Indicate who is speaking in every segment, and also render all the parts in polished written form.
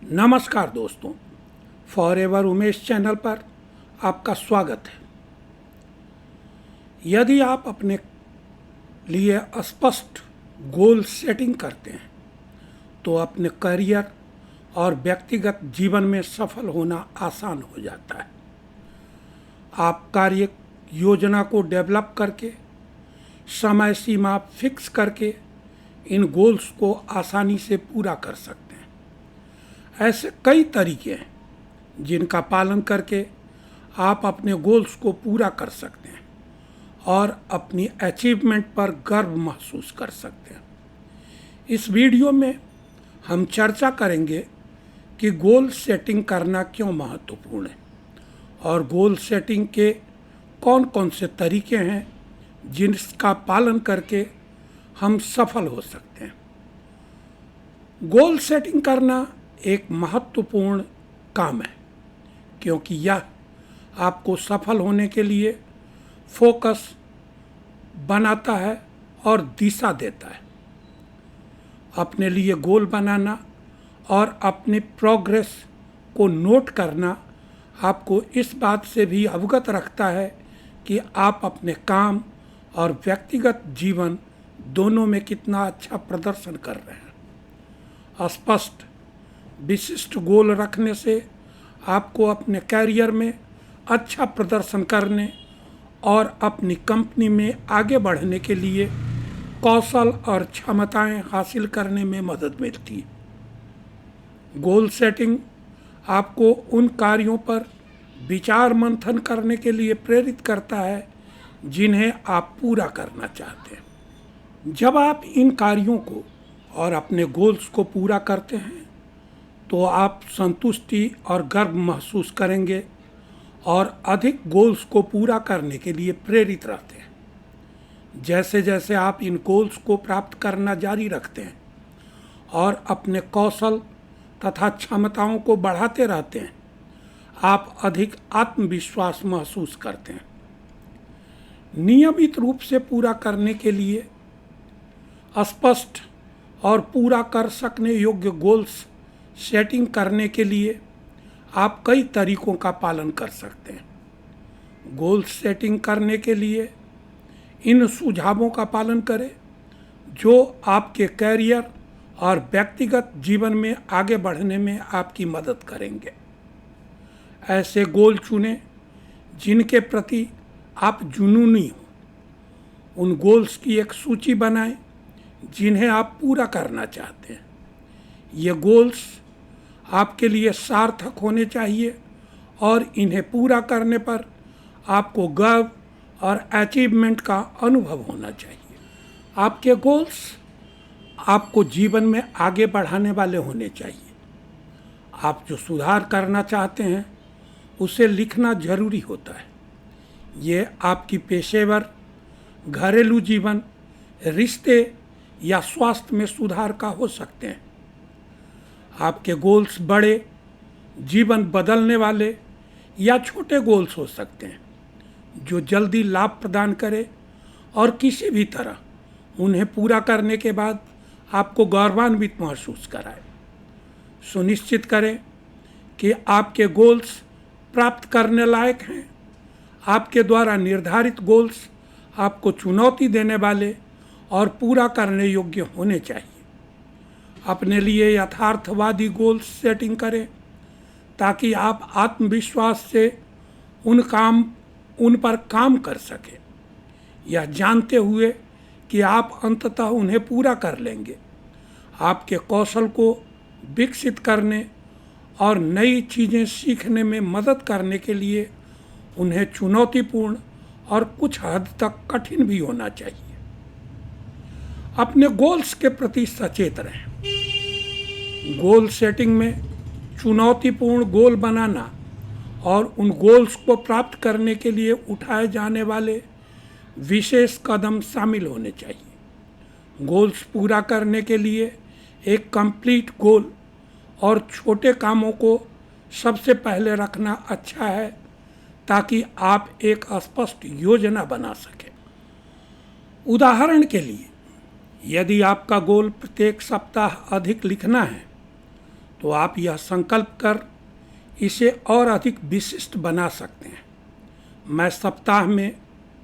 Speaker 1: नमस्कार दोस्तों, forever Umesh channel पर आपका स्वागत है। यदि आप अपने लिए स्पष्ट गोल सेटिंग करते हैं तो अपने करियर और व्यक्तिगत जीवन में सफल होना आसान हो जाता है। आप कार्य योजना को डेवलप करके, समय सीमा फिक्स करके इन गोल्स को आसानी से पूरा कर सकते हैं। ऐसे कई तरीके हैं जिनका पालन करके आप अपने गोल्स को पूरा कर सकते हैं और अपनी अचीवमेंट पर गर्व महसूस कर सकते हैं। इस वीडियो में हम चर्चा करेंगे कि गोल सेटिंग करना क्यों महत्वपूर्ण है और गोल सेटिंग के कौन कौन से तरीके हैं जिनका पालन करके हम सफल हो सकते हैं। गोल सेटिंग करना एक महत्वपूर्ण काम है क्योंकि यह आपको सफल होने के लिए फोकस बनाता है और दिशा देता है। अपने लिए गोल बनाना और अपनी प्रोग्रेस को नोट करना आपको इस बात से भी अवगत रखता है कि आप अपने काम और व्यक्तिगत जीवन दोनों में कितना अच्छा प्रदर्शन कर रहे हैं। स्पष्ट विशिष्ट गोल रखने से आपको अपने कैरियर में अच्छा प्रदर्शन करने और अपनी कंपनी में आगे बढ़ने के लिए कौशल और क्षमताएं हासिल करने में मदद मिलती है। गोल सेटिंग आपको उन कार्यों पर विचार मंथन करने के लिए प्रेरित करता है जिन्हें आप पूरा करना चाहते हैं। जब आप इन कार्यों को और अपने गोल्स को पूरा करते हैं तो आप संतुष्टि और गर्व महसूस करेंगे और अधिक गोल्स को पूरा करने के लिए प्रेरित रहते हैं। जैसे जैसे आप इन गोल्स को प्राप्त करना जारी रखते हैं और अपने कौशल तथा क्षमताओं को बढ़ाते रहते हैं, आप अधिक आत्मविश्वास महसूस करते हैं। नियमित रूप से पूरा करने के लिए स्पष्ट और पूरा कर सकने योग्य गोल्स सेटिंग करने के लिए आप कई तरीकों का पालन कर सकते हैं। गोल सेटिंग करने के लिए इन सुझावों का पालन करें जो आपके कैरियर और व्यक्तिगत जीवन में आगे बढ़ने में आपकी मदद करेंगे। ऐसे गोल चुनें जिनके प्रति आप जुनूनी हो। उन गोल्स की एक सूची बनाएं जिन्हें आप पूरा करना चाहते हैं। ये गोल्स आपके लिए सार्थक होने चाहिए और इन्हें पूरा करने पर आपको गर्व और अचीवमेंट का अनुभव होना चाहिए। आपके गोल्स आपको जीवन में आगे बढ़ाने वाले होने चाहिए। आप जो सुधार करना चाहते हैं उसे लिखना जरूरी होता है। ये आपकी पेशेवर, घरेलू जीवन, रिश्ते या स्वास्थ्य में सुधार का हो सकते हैं। आपके गोल्स बड़े, जीवन बदलने वाले या छोटे गोल्स हो सकते हैं जो जल्दी लाभ प्रदान करे और किसी भी तरह उन्हें पूरा करने के बाद आपको गौरवान्वित महसूस कराए। सुनिश्चित करें कि आपके गोल्स प्राप्त करने लायक हैं। आपके द्वारा निर्धारित गोल्स आपको चुनौती देने वाले और पूरा करने योग्य होने चाहिए। अपने लिए यथार्थवादी गोल्स सेटिंग करें ताकि आप आत्मविश्वास से उन पर काम कर सकें, यह जानते हुए कि आप अंततः उन्हें पूरा कर लेंगे। आपके कौशल को विकसित करने और नई चीज़ें सीखने में मदद करने के लिए उन्हें चुनौतीपूर्ण और कुछ हद तक कठिन भी होना चाहिए। अपने गोल्स के प्रति सचेत रहें। गोल सेटिंग में चुनौतीपूर्ण गोल बनाना और उन गोल्स को प्राप्त करने के लिए उठाए जाने वाले विशेष कदम शामिल होने चाहिए। गोल्स पूरा करने के लिए एक कंप्लीट गोल और छोटे कामों को सबसे पहले रखना अच्छा है ताकि आप एक स्पष्ट योजना बना सकें। उदाहरण के लिए, यदि आपका गोल प्रत्येक सप्ताह अधिक लिखना है तो आप यह संकल्प कर इसे और अधिक विशिष्ट बना सकते हैं। मैं सप्ताह में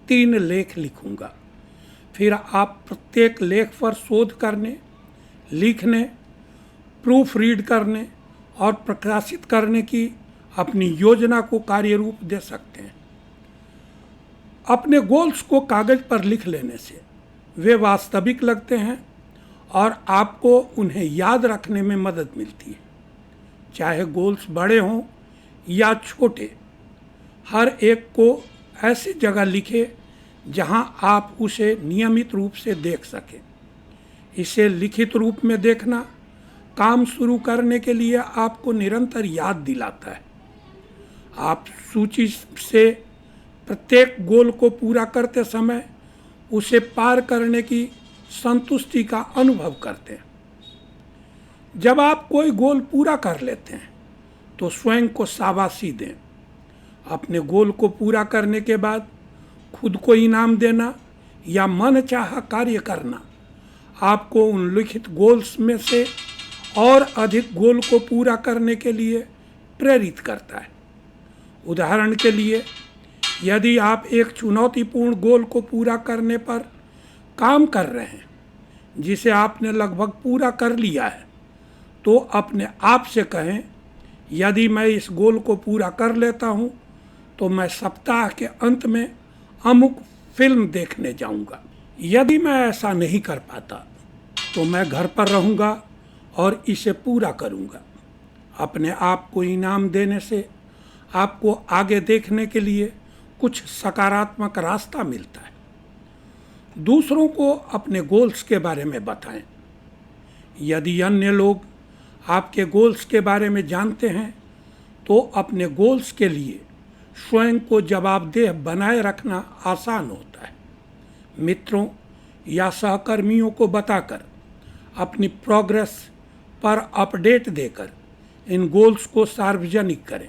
Speaker 1: 3 लेख लिखूंगा। फिर आप प्रत्येक लेख पर शोध करने, लिखने, प्रूफ रीड करने और प्रकाशित करने की अपनी योजना को कार्य रूप दे सकते हैं। अपने गोल्स को कागज पर लिख लेने से वे वास्तविक लगते हैं और आपको उन्हें याद रखने में मदद मिलती है। चाहे गोल्स बड़े हों या छोटे, हर एक को ऐसी जगह लिखें जहां आप उसे नियमित रूप से देख सकें। इसे लिखित रूप में देखना काम शुरू करने के लिए आपको निरंतर याद दिलाता है। आप सूची से प्रत्येक गोल को पूरा करते समय उसे पार करने की संतुष्टि का अनुभव करते हैं। जब आप कोई गोल पूरा कर लेते हैं तो स्वयं को शाबाशी दें। अपने गोल को पूरा करने के बाद खुद को इनाम देना या मनचाहा कार्य करना आपको उन लिखित गोल्स में से और अधिक गोल को पूरा करने के लिए प्रेरित करता है। उदाहरण के लिए, यदि आप एक चुनौतीपूर्ण गोल को पूरा करने पर काम कर रहे हैं जिसे आपने लगभग पूरा कर लिया है, तो अपने आप से कहें, यदि मैं इस गोल को पूरा कर लेता हूं तो मैं सप्ताह के अंत में अमुक फिल्म देखने जाऊंगा। यदि मैं ऐसा नहीं कर पाता तो मैं घर पर रहूंगा और इसे पूरा करूंगा। अपने आप को इनाम देने से आपको आगे देखने के लिए कुछ सकारात्मक रास्ता मिलता है। दूसरों को अपने गोल्स के बारे में बताएं। यदि अन्य लोग आपके गोल्स के बारे में जानते हैं तो अपने गोल्स के लिए स्वयं को जवाबदेह बनाए रखना आसान होता है। मित्रों या सहकर्मियों को बताकर अपनी प्रोग्रेस पर अपडेट देकर इन गोल्स को सार्वजनिक करें।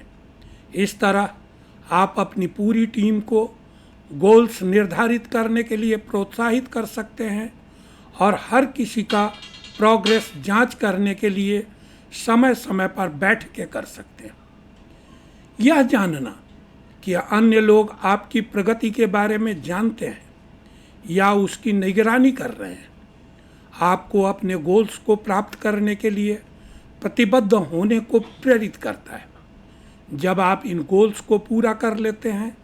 Speaker 1: इस तरह आप अपनी पूरी टीम को गोल्स निर्धारित करने के लिए प्रोत्साहित कर सकते हैं और हर किसी का प्रोग्रेस जांच करने के लिए समय समय पर बैठकें कर सकते हैं। यह जानना कि अन्य लोग आपकी प्रगति के बारे में जानते हैं या उसकी निगरानी कर रहे हैं आपको अपने गोल्स को प्राप्त करने के लिए प्रतिबद्ध होने को प्रेरित करता है। जब आप इन गोल्स को पूरा कर लेते हैं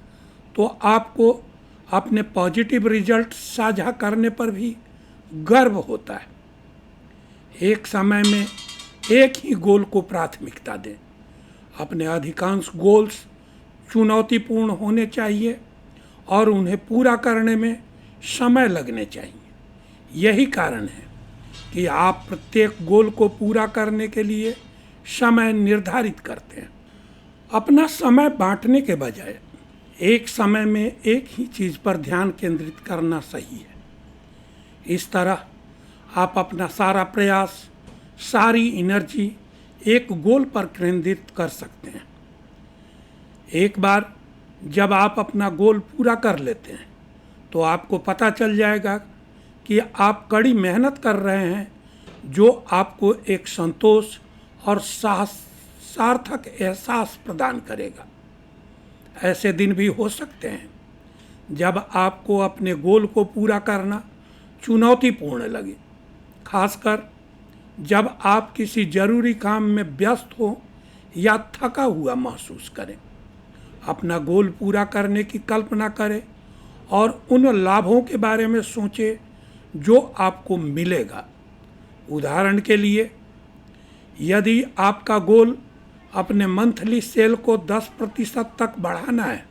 Speaker 1: तो आपको अपने पॉजिटिव रिजल्ट साझा करने पर भी गर्व होता है। एक समय में एक ही गोल को प्राथमिकता दें। अपने अधिकांश गोल्स चुनौतीपूर्ण होने चाहिए और उन्हें पूरा करने में समय लगने चाहिए। यही कारण है कि आप प्रत्येक गोल को पूरा करने के लिए समय निर्धारित करते हैं। अपना समय बांटने के बजाय एक समय में एक ही चीज़ पर ध्यान केंद्रित करना सही है। इस तरह आप अपना सारा प्रयास, सारी एनर्जी एक गोल पर केंद्रित कर सकते हैं। एक बार जब आप अपना गोल पूरा कर लेते हैं तो आपको पता चल जाएगा कि आप कड़ी मेहनत कर रहे हैं, जो आपको एक संतोष और सार्थक एहसास प्रदान करेगा। ऐसे दिन भी हो सकते हैं जब आपको अपने गोल को पूरा करना चुनौतीपूर्ण लगे, खासकर जब आप किसी जरूरी काम में व्यस्त हो या थका हुआ महसूस करें। अपना गोल पूरा करने की कल्पना करें और उन लाभों के बारे में सोचें जो आपको मिलेगा। उदाहरण के लिए, यदि आपका गोल अपने मंथली सेल को 10% तक बढ़ाना है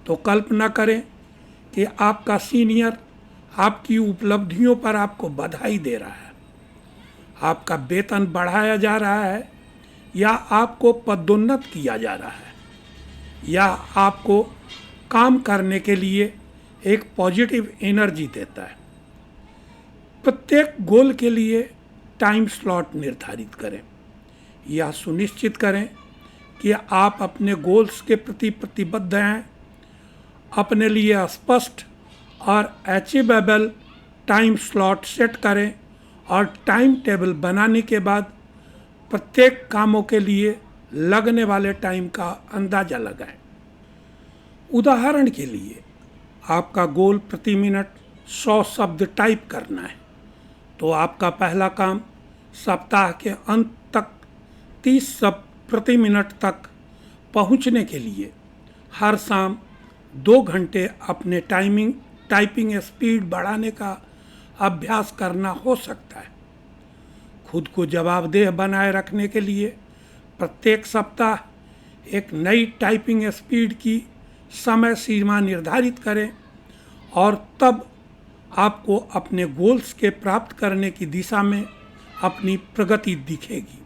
Speaker 1: तो कल्पना करें कि आपका सीनियर आपकी उपलब्धियों पर आपको बधाई दे रहा है, आपका वेतन बढ़ाया जा रहा है या आपको पदोन्नत किया जा रहा है या आपको काम करने के लिए एक पॉजिटिव एनर्जी देता है। प्रत्येक गोल के लिए टाइम स्लॉट निर्धारित करें। यह सुनिश्चित करें कि आप अपने गोल्स के प्रति प्रतिबद्ध हैं। अपने लिए स्पष्ट और अचीवेबल टाइम स्लॉट सेट करें और टाइम टेबल बनाने के बाद प्रत्येक कामों के लिए लगने वाले टाइम का अंदाज़ा लगाएं। उदाहरण के लिए आपका गोल प्रति मिनट 100 शब्द टाइप करना है, तो आपका पहला काम सप्ताह के अंत तक 30 शब्द प्रति मिनट तक पहुंचने के लिए हर शाम 2 घंटे अपने टाइपिंग स्पीड बढ़ाने का अभ्यास करना हो सकता है। खुद को जवाबदेह बनाए रखने के लिए प्रत्येक सप्ताह एक नई टाइपिंग स्पीड की समय सीमा निर्धारित करें और तब आपको अपने गोल्स के प्राप्त करने की दिशा में अपनी प्रगति दिखेगी।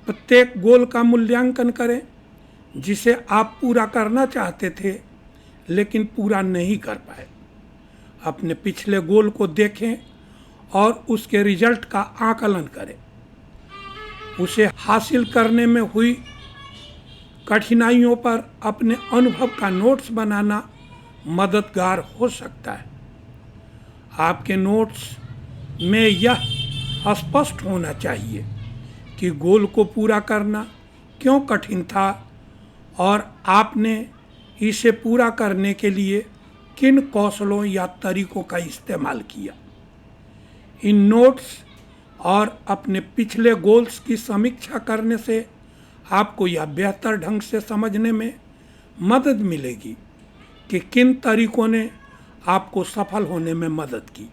Speaker 1: प्रत्येक गोल का मूल्यांकन करें जिसे आप पूरा करना चाहते थे लेकिन पूरा नहीं कर पाए। अपने पिछले गोल को देखें और उसके रिजल्ट का आकलन करें। उसे हासिल करने में हुई कठिनाइयों पर अपने अनुभव का नोट्स बनाना मददगार हो सकता है। आपके नोट्स में यह स्पष्ट होना चाहिए कि गोल को पूरा करना क्यों कठिन था और आपने इसे पूरा करने के लिए किन कौशलों या तरीकों का इस्तेमाल किया। इन नोट्स और अपने पिछले गोल्स की समीक्षा करने से आपको यह बेहतर ढंग से समझने में मदद मिलेगी कि किन तरीकों ने आपको सफल होने में मदद की।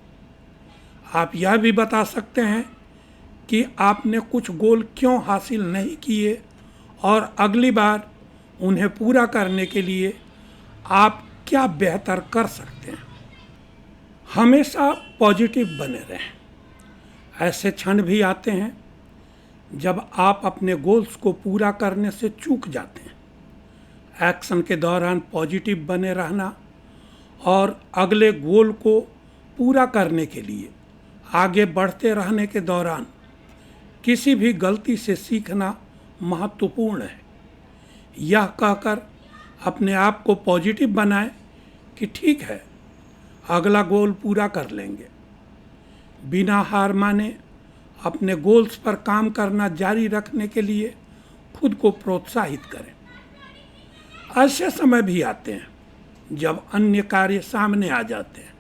Speaker 1: आप यह भी बता सकते हैं कि आपने कुछ गोल क्यों हासिल नहीं किए और अगली बार उन्हें पूरा करने के लिए आप क्या बेहतर कर सकते हैं। हमेशा पॉजिटिव बने रहें। ऐसे क्षण भी आते हैं जब आप अपने गोल्स को पूरा करने से चूक जाते हैं। एक्शन के दौरान पॉजिटिव बने रहना और अगले गोल को पूरा करने के लिए आगे बढ़ते रहने के दौरान किसी भी गलती से सीखना महत्वपूर्ण है। यह कहकर अपने आप को पॉजिटिव बनाएं कि ठीक है, अगला गोल पूरा कर लेंगे। बिना हार माने अपने गोल्स पर काम करना जारी रखने के लिए खुद को प्रोत्साहित करें। ऐसे समय भी आते हैं जब अन्य कार्य सामने आ जाते हैं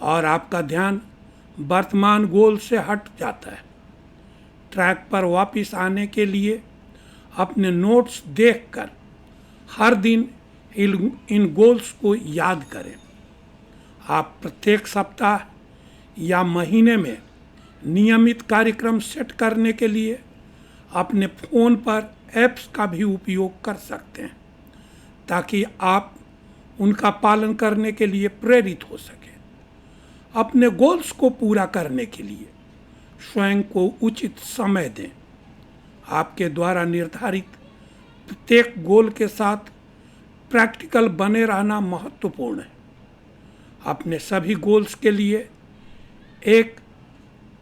Speaker 1: और आपका ध्यान वर्तमान गोल से हट जाता है। ट्रैक पर वापस आने के लिए अपने नोट्स देखकर हर दिन इन गोल्स को याद करें। आप प्रत्येक सप्ताह या महीने में नियमित कार्यक्रम सेट करने के लिए अपने फ़ोन पर ऐप्स का भी उपयोग कर सकते हैं ताकि आप उनका पालन करने के लिए प्रेरित हो सकें। अपने गोल्स को पूरा करने के लिए स्वयं को उचित समय दें। आपके द्वारा निर्धारित प्रत्येक गोल के साथ प्रैक्टिकल बने रहना महत्वपूर्ण है। अपने सभी गोल्स के लिए एक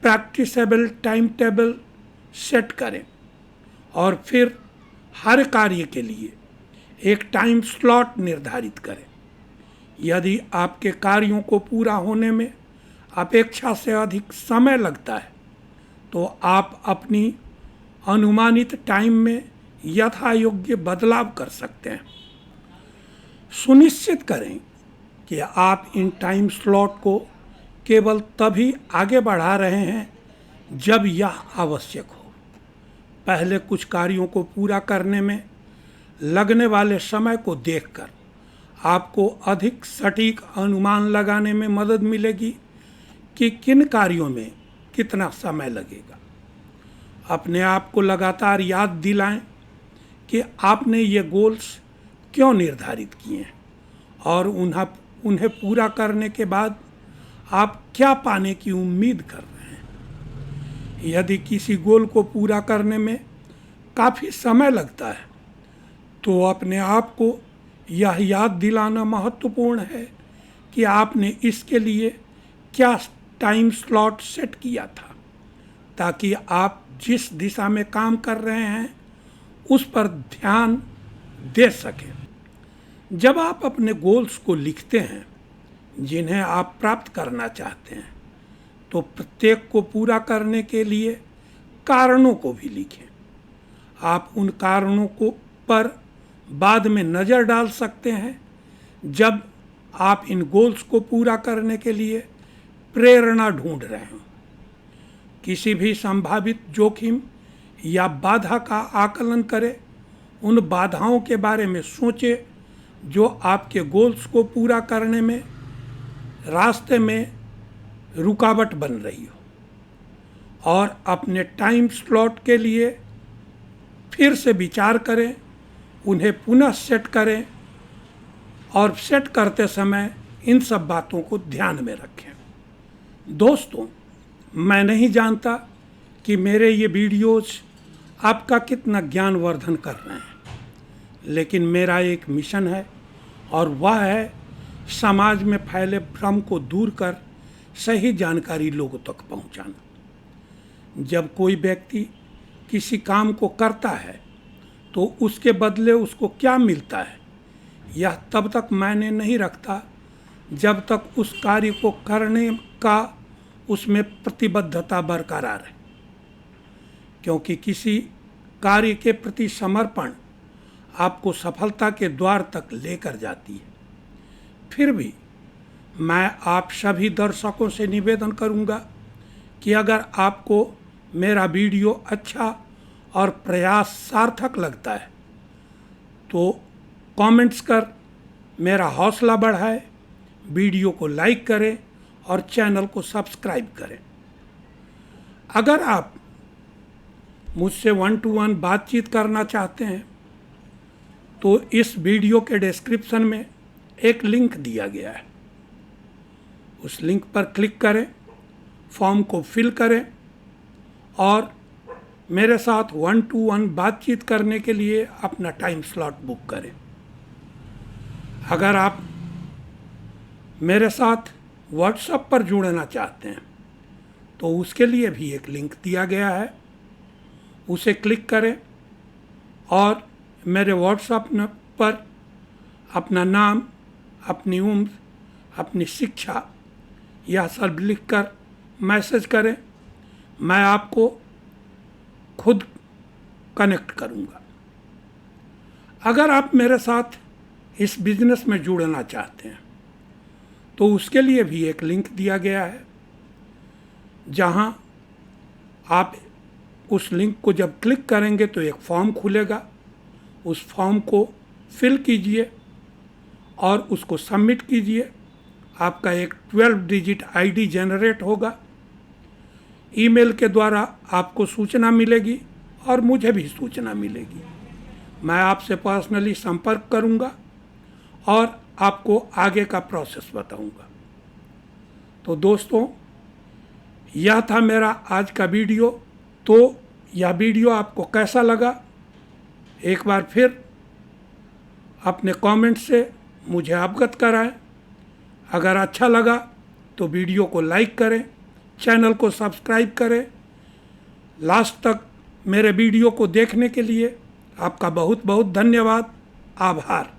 Speaker 1: प्रैक्टिसेबल टाइम टेबल सेट करें और फिर हर कार्य के लिए एक टाइम स्लॉट निर्धारित करें। यदि आपके कार्यों को पूरा होने में अपेक्षा से अधिक समय लगता है तो आप अपनी अनुमानित टाइम में यथायोग्य बदलाव कर सकते हैं। सुनिश्चित करें कि आप इन टाइम स्लॉट को केवल तभी आगे बढ़ा रहे हैं जब यह आवश्यक हो। पहले कुछ कार्यों को पूरा करने में लगने वाले समय को देखकर आपको अधिक सटीक अनुमान लगाने में मदद मिलेगी कि किन कार्यों में कितना समय लगेगा। अपने आप को लगातार याद दिलाएं कि आपने ये गोल्स क्यों निर्धारित किए हैं और उन्हें पूरा करने के बाद आप क्या पाने की उम्मीद कर रहे हैं। यदि किसी गोल को पूरा करने में काफ़ी समय लगता है तो अपने आप को यह याद दिलाना महत्वपूर्ण है कि आपने इसके लिए क्या टाइम स्लॉट सेट किया था, ताकि आप जिस दिशा में काम कर रहे हैं उस पर ध्यान दे सकें। जब आप अपने गोल्स को लिखते हैं जिन्हें आप प्राप्त करना चाहते हैं तो प्रत्येक को पूरा करने के लिए कारणों को भी लिखें। आप उन कारणों को पर बाद में नज़र डाल सकते हैं जब आप इन गोल्स को पूरा करने के लिए प्रेरणा ढूंढ रहे हों। किसी भी संभावित जोखिम या बाधा का आकलन करें। उन बाधाओं के बारे में सोचें जो आपके गोल्स को पूरा करने में रास्ते में रुकावट बन रही हो, और अपने टाइम स्लॉट के लिए फिर से विचार करें, उन्हें पुनः सेट करें, और सेट करते समय इन सब बातों को ध्यान में रखें। दोस्तों, मैं नहीं जानता कि मेरे ये वीडियोज़ आपका कितना ज्ञानवर्धन कर रहे हैं, लेकिन मेरा एक मिशन है, और वह है समाज में फैले भ्रम को दूर कर सही जानकारी लोगों तक पहुंचाना। जब कोई व्यक्ति किसी काम को करता है तो उसके बदले उसको क्या मिलता है, यह तब तक मायने नहीं रखता जब तक उस कार्य को करने का उसमें प्रतिबद्धता बरकरार है, क्योंकि किसी कार्य के प्रति समर्पण आपको सफलता के द्वार तक लेकर जाती है। फिर भी मैं आप सभी दर्शकों से निवेदन करूंगा कि अगर आपको मेरा वीडियो अच्छा और प्रयास सार्थक लगता है तो कमेंट्स कर मेरा हौसला बढ़ाएं, वीडियो को लाइक करें और चैनल को सब्सक्राइब करें। अगर आप मुझसे 1-to-1 बातचीत करना चाहते हैं तो इस वीडियो के डिस्क्रिप्शन में एक लिंक दिया गया है। उस लिंक पर क्लिक करें, फॉर्म को फिल करें और मेरे साथ 1-to-1 बातचीत करने के लिए अपना टाइम स्लॉट बुक करें। अगर आप मेरे साथ व्हाट्सएप पर जुड़ना चाहते हैं तो उसके लिए भी एक लिंक दिया गया है, उसे क्लिक करें और मेरे व्हाट्सएप पर अपना नाम, अपनी उम्र, अपनी शिक्षा यह सब लिखकर मैसेज करें। मैं आपको खुद कनेक्ट करूंगा। अगर आप मेरे साथ इस बिजनेस में जुड़ना चाहते हैं तो उसके लिए भी एक लिंक दिया गया है, जहां आप उस लिंक को जब क्लिक करेंगे तो एक फॉर्म खुलेगा। उस फॉर्म को फिल कीजिए और उसको सबमिट कीजिए। आपका एक 12 डिजिट आईडी जनरेट होगा। ईमेल के द्वारा आपको सूचना मिलेगी और मुझे भी सूचना मिलेगी। मैं आपसे पर्सनली संपर्क करूंगा और आपको आगे का प्रोसेस बताऊंगा। तो दोस्तों, यह था मेरा आज का वीडियो। तो यह वीडियो आपको कैसा लगा, एक बार फिर अपने कमेंट से मुझे अवगत कराएं। अगर अच्छा लगा तो वीडियो को लाइक करें, चैनल को सब्सक्राइब करें। लास्ट तक मेरे वीडियो को देखने के लिए आपका बहुत बहुत धन्यवाद, आभार।